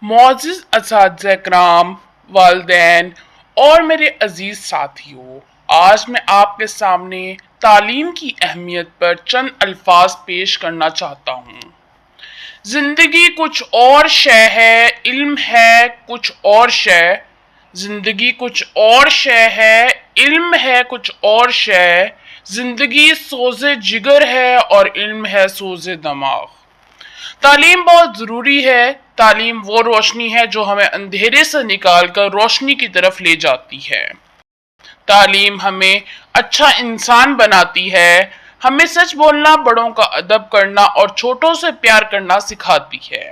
मोअज़्ज़िज़ असातिज़ा इकराम, वालिदैन और मेरे अजीज साथियों, आज मैं आपके सामने तालीम की अहमियत पर चंद अल्फाज पेश करना चाहता हूँ। जिंदगी कुछ और शय है, इल्म है कुछ और शय। जिंदगी कुछ और शय है, इल्म है कुछ और शय। जिंदगी सोज़े जिगर है और इल्म है सोज़े दिमाग। तालीम बहुत ज़रूरी है। तालीम वो रोशनी है जो हमें अंधेरे से निकालकर रोशनी की तरफ ले जाती है। तालीम हमें अच्छा इंसान बनाती है, हमें सच बोलना, बड़ों का अदब करना और छोटों से प्यार करना सिखाती है।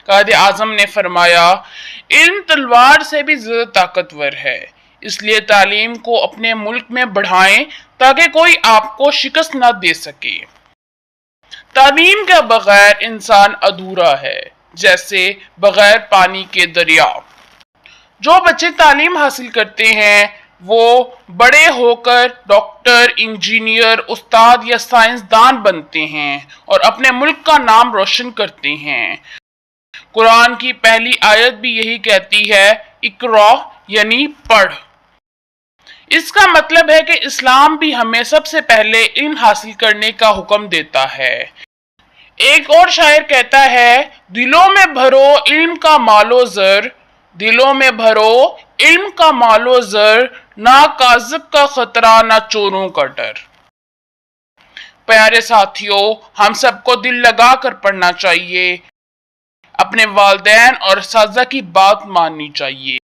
कायदे आज़म ने फरमाया, इल्म तलवार से भी ज़्यादा ताकतवर है, इसलिए तालीम को अपने मुल्क में बढ़ाएं ताकि कोई आपको शिकस्त न दे सके। तालीम के बगैर इंसान अधूरा है, जैसे बगैर पानी के दरिया। जो बच्चे तालीम हासिल करते हैं वो बड़े होकर डॉक्टर, इंजीनियर, उस्ताद या साइंसदान बनते हैं और अपने मुल्क का नाम रोशन करते हैं। कुरान की पहली आयत भी यही कहती है, इकरा यानी पढ़। इसका मतलब है कि इस्लाम भी हमें सबसे पहले इल्म हासिल करने का हुक्म देता है। एक और शायर कहता है, दिलों में भरो इल्म का मालो ज़र, दिलों में भरो इल्म का मालो ज़र, ना काज़िब का खतरा ना चोरों का डर। प्यारे साथियों, हम सबको दिल लगा कर पढ़ना चाहिए, अपने वालिदैन और असातिज़ा की बात माननी चाहिए,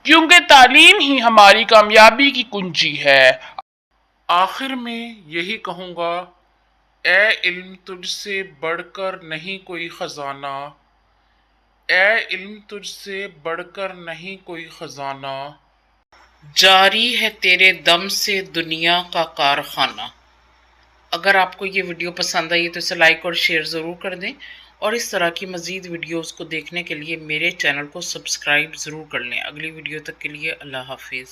क्योंकि तालीम ही हमारी कामयाबी की कुंजी है। आखिर में यही कहूँगा, ए इल्म तुझसे बढ़कर नहीं कोई खजाना, ए इल्म तुझसे बढ़कर नहीं कोई खजाना, जारी है तेरे दम से दुनिया का कारखाना। अगर आपको ये वीडियो पसंद आई तो इसे लाइक और शेयर ज़रूर कर दें, और इस तरह की मज़ीद वीडियोज़ को देखने के लिए मेरे चैनल को सब्सक्राइब ज़रूर कर लें। अगली वीडियो तक के लिए अल्लाह हाफिज़।